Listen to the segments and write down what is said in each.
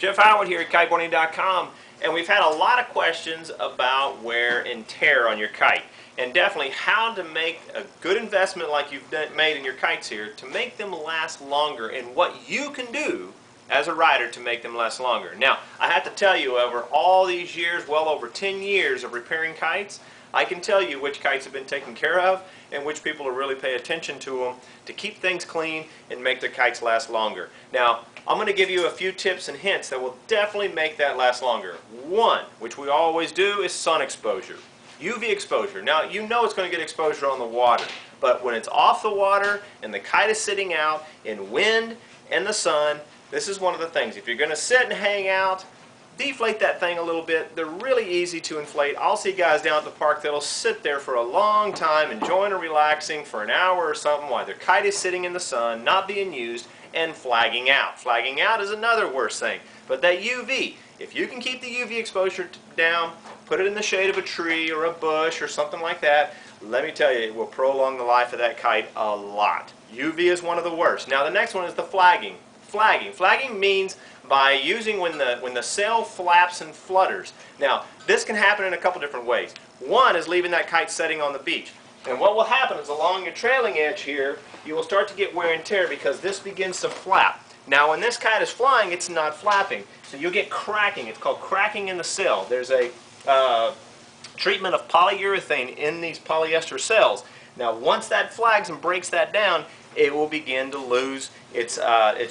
Jeff Howard here at Kiteboarding.com, and we've had a lot of questions about wear and tear on your kite, and definitely how to make a good investment like you've made in your kites here to make them last longer, and what you can do as a rider to make them last longer. Now, I have to tell you, over all these years, well over 10 years of repairing kites, I can tell you which kites have been taken care of and which people will really pay attention to them to keep things clean and make their kites last longer. Now, I'm going to give you a few tips and hints that will definitely make that last longer. One, which we always do, is sun exposure. UV exposure. Now, you know it's going to get exposure on the water, but when it's off the water and the kite is sitting out in wind and the sun, this is one of the things. If you're going to sit and hang out, deflate that thing a little bit. They're really easy to inflate. I'll see guys down at the park that'll sit there for a long time enjoying and relaxing for an hour or something while their kite is sitting in the sun, not being used, and flagging out. Flagging out is another worse thing. But that UV, if you can keep the UV exposure down, put it in the shade of a tree or a bush or something like that, let me tell you, it will prolong the life of that kite a lot. UV is one of the worst. Now the next one is the flagging. Flagging means by using when the sail flaps and flutters. Now, this can happen in a couple different ways. One is leaving that kite setting on the beach. And what will happen is along your trailing edge here, you will start to get wear and tear because this begins to flap. Now, when this kite is flying, it's not flapping. So you'll get cracking. It's called cracking in the sail. There's a treatment of polyurethane in these polyester sails. Now, once that flags and breaks that down, it will begin to lose its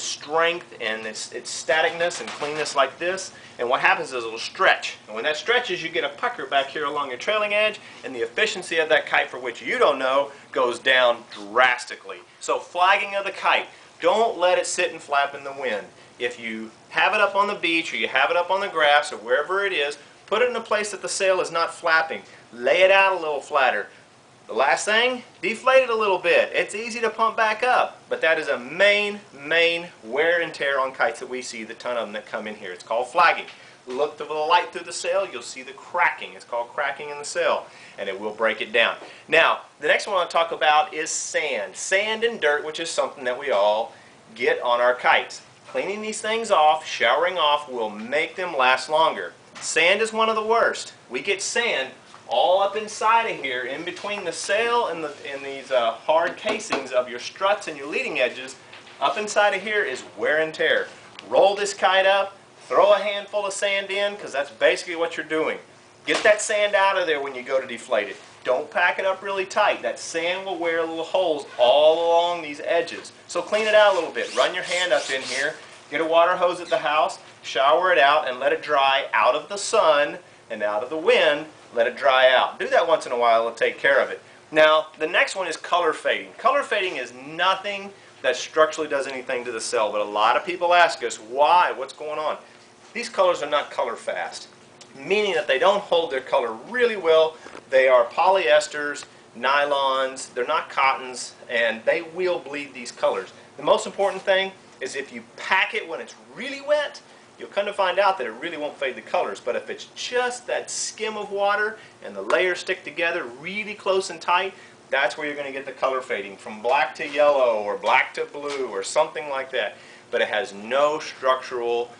strength and its staticness and cleanness like this. And what happens is it will stretch. And when that stretches, you get a pucker back here along your trailing edge, and the efficiency of that kite, for which you don't know, goes down drastically. So flagging of the kite, don't let it sit and flap in the wind. If you have it up on the beach or you have it up on the grass or wherever it is, put it in a place that the sail is not flapping. Lay it out a little flatter. The last thing, deflate it a little bit. It's easy to pump back up, but that is a main wear and tear on kites that we see, the ton of them that come in here. It's called flagging. Look to the light through the sail, you'll see the cracking. It's called cracking in the sail, and it will break it down. Now, the next one I want to talk about is sand. Sand and dirt, which is something that we all get on our kites. Cleaning these things off, showering off, will make them last longer. Sand is one of the worst. We get sand all up inside of here, in between the sail and these hard casings of your struts and your leading edges. Up inside of here is wear and tear. Roll this kite up, throw a handful of sand in, because that's basically what you're doing. Get that sand out of there when you go to deflate it. Don't pack it up really tight. That sand will wear little holes all along these edges. So clean it out a little bit. Run your hand up in here, get a water hose at the house, shower it out, and let it dry out of the sun and out of the wind. Let it dry out. Do that once in a while, it'll take care of it. Now, the next one is color fading. Color fading is nothing that structurally does anything to the sail, but a lot of people ask us, why? What's going on? These colors are not color fast, meaning that they don't hold their color really well. They are polyesters, nylons, they're not cottons, and they will bleed these colors. The most important thing is if you pack it when it's really wet, you'll come to find out that it really won't fade the colors. But if it's just that skim of water and the layers stick together really close and tight, that's where you're going to get the color fading, from black to yellow or black to blue or something like that. But it has no structural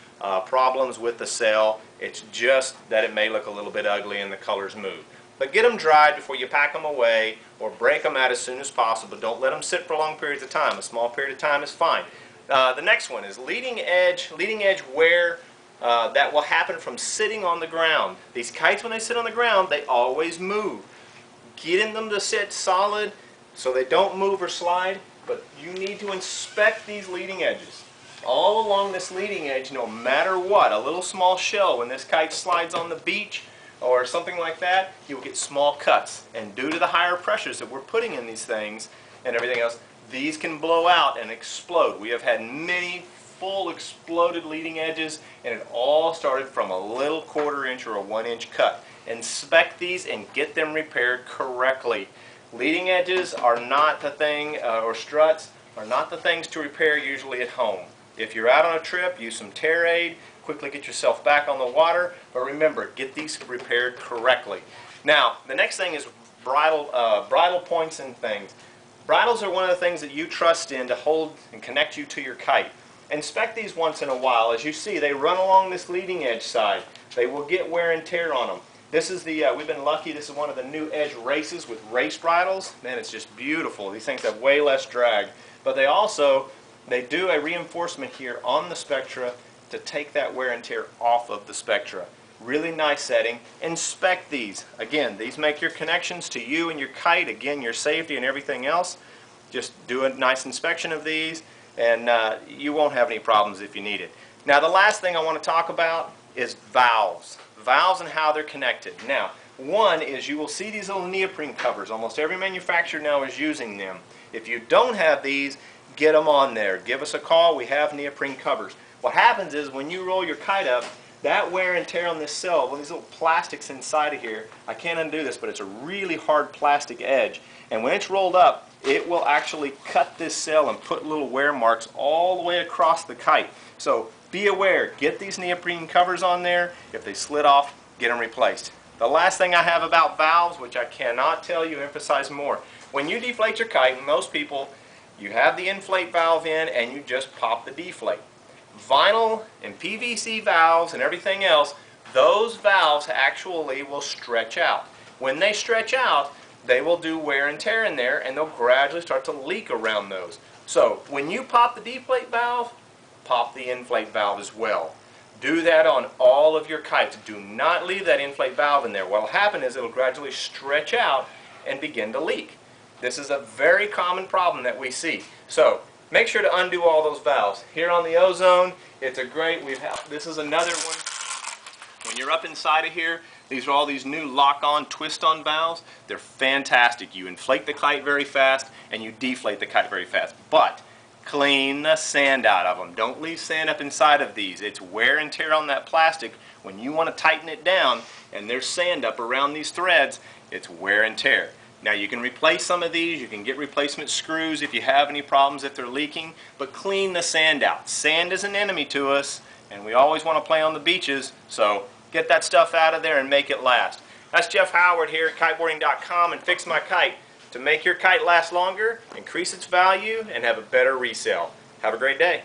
problems with the sail. It's just that it may look a little bit ugly and the colors move. But get them dried before you pack them away, or break them out as soon as possible. Don't let them sit for long periods of time. A small period of time is fine. The next one is leading edge wear that will happen from sitting on the ground. These kites, when they sit on the ground, they always move. Getting them to sit solid so they don't move or slide, but you need to inspect these leading edges. All along this leading edge, no matter what, a little small shell, when this kite slides on the beach or something like that, you will get small cuts. And due to the higher pressures that we're putting in these things and everything else, these can blow out and explode. We have had many full exploded leading edges, and it all started from a little 1/4 inch or a 1 inch cut. Inspect these and get them repaired correctly. Leading edges are not the thing, or struts are not the things to repair usually at home. If you're out on a trip, use some tear aid, quickly get yourself back on the water, but remember, get these repaired correctly. Now, the next thing is bridle points and things. Bridles are one of the things that you trust in to hold and connect you to your kite. Inspect these once in a while. As you see, they run along this leading edge side. They will get wear and tear on them. This is the, we've been lucky, this is one of the new edge races with race bridles. Man, it's just beautiful. These things have way less drag. But they do a reinforcement here on the Spectra to take that wear and tear off of the Spectra. Really nice setting. Inspect these. Again, these make your connections to you and your kite. Again, your safety and everything else. Just do a nice inspection of these, and you won't have any problems if you need it. Now, the last thing I want to talk about is valves. Valves and how they're connected. Now, one is you will see these little neoprene covers. Almost every manufacturer now is using them. If you don't have these, get them on there. Give us a call. We have neoprene covers. What happens is when you roll your kite up, that wear and tear on this cell, well, these little plastics inside of here, I can't undo this, but it's a really hard plastic edge. And when it's rolled up, it will actually cut this cell and put little wear marks all the way across the kite. So be aware, get these neoprene covers on there. If they slid off, get them replaced. The last thing I have about valves, which I cannot tell you, emphasize more. When you deflate your kite, most people, you have the inflate valve in and you just pop the deflate. Vinyl and PVC valves and everything else, those valves actually will stretch out. When they stretch out, they will do wear and tear in there, and they'll gradually start to leak around those. So when you pop the deflate valve, pop the inflate valve as well. Do that on all of your kites. Do not leave that inflate valve in there. What will happen is it will gradually stretch out and begin to leak. This is a very common problem that we see. So make sure to undo all those valves. Here on the Ozone, it's a great, this is another one. When you're up inside of here, these are all these new lock-on, twist-on valves. They're fantastic. You inflate the kite very fast and you deflate the kite very fast. But clean the sand out of them. Don't leave sand up inside of these. It's wear and tear on that plastic. When you want to tighten it down and there's sand up around these threads, it's wear and tear. Now you can replace some of these. You can get replacement screws if you have any problems if they're leaking, but clean the sand out. Sand is an enemy to us, and we always want to play on the beaches, so get that stuff out of there and make it last. That's Jeff Howard here at Kiteboarding.com and Fix My Kite to make your kite last longer, increase its value, and have a better resale. Have a great day.